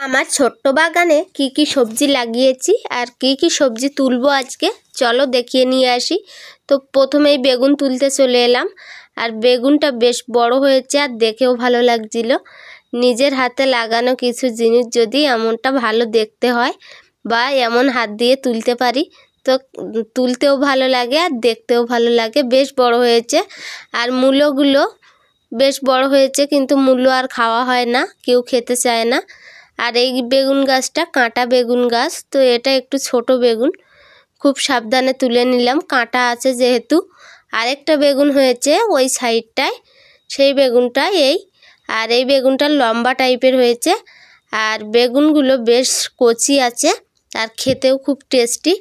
আমার ছোট্ট বাগানে কি কি সবজি লাগিয়েছি আর কি সবজি তুলবো আজকে চলো দেখিয়ে নিয়ে আসি। তো প্রথমেই বেগুন তুলতে চলে এলাম, আর বেগুনটা বেশ বড় হয়েছে আর দেখেও ভালো লাগছিল। নিজের হাতে লাগানো কিছু জিনিস যদি এমনটা ভালো দেখতে হয় বা এমন হাত দিয়ে তুলতে পারি তো তুলতেও ভালো লাগে আর দেখতেও ভালো লাগে। বেশ বড় হয়েছে আর মূলোগুলো বেশ বড় হয়েছে, কিন্তু মূলো আর খাওয়া হয় না, কেউ খেতে চায় না। আর এই বেগুন গাছটা কাঁটা বেগুন গাছ, তো এটা একটু ছোট বেগুন, খুব সাবধানে তুলে নিলাম, কাঁটা আছে যেহেতু। আরেকটা বেগুন হয়েছে ওই সাইডটায়, সেই বেগুনটা এই, আর এই বেগুনটা লম্বা টাইপের হয়েছে। আর বেগুনগুলো বেশ কচি আছে আর খেতেও খুব টেস্টি।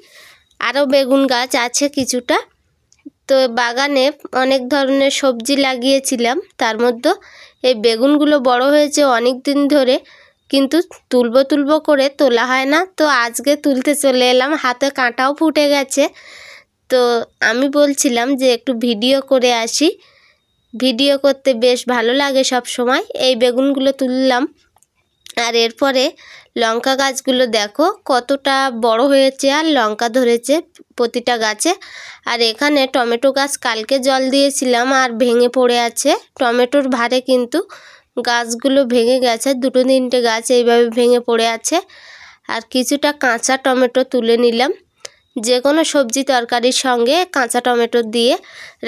আরও বেগুন গাছ আছে কিছুটা। তো বাগানে অনেক ধরনের সবজি লাগিয়েছিলাম, তার মধ্যে এই বেগুনগুলো বড় হয়েছে অনেক দিন ধরে, কিন্তু তুলবো করে তোলা হয় না। তো আজকে তুলতে চলে এলাম, হাতে কাঁটাও ফুটে গেছে। তো আমি বলছিলাম যে একটু ভিডিও করে আসি, ভিডিও করতে বেশ ভালো লাগে সব সময়। এই বেগুনগুলো তুললাম। আর এরপরে লঙ্কা গাছগুলো দেখো কতটা বড় হয়েছে আর লঙ্কা ধরেছে প্রতিটা গাছে। আর এখানে টমেটো গাছ কালকে জল দিয়েছিলাম আর ভেঙে পড়ে আছে, টমেটোর ভারে কিন্তু গাছগুলো ভেঙে গেছে, দুটো তিনটে গাছ এইভাবে ভেঙে পড়ে আছে। আর কিছুটা কাঁচা টমেটো তুলে নিলাম, যে কোনো সবজি তরকারির সঙ্গে কাঁচা টমেটো দিয়ে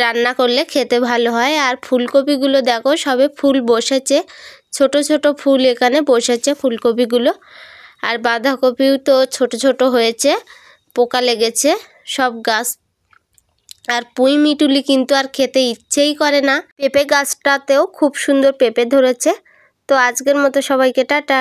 রান্না করলে খেতে ভালো হয়। আর ফুলকপিগুলো দেখো সবে ফুল বসেছে, ছোট ছোট ফুল এখানে বসেছে ফুলকপিগুলো। আর বাঁধাকপিও তো ছোট ছোট হয়েছে, পোকা লেগেছে সব গাছ। আর পুঁই মিটুলি কিন্তু আর খেতে ইচ্ছেই করে না। পেঁপে গাছটাতেও খুব সুন্দর পেঁপে ধরেছে। তো আজকের মতো সবাইকে টাটা।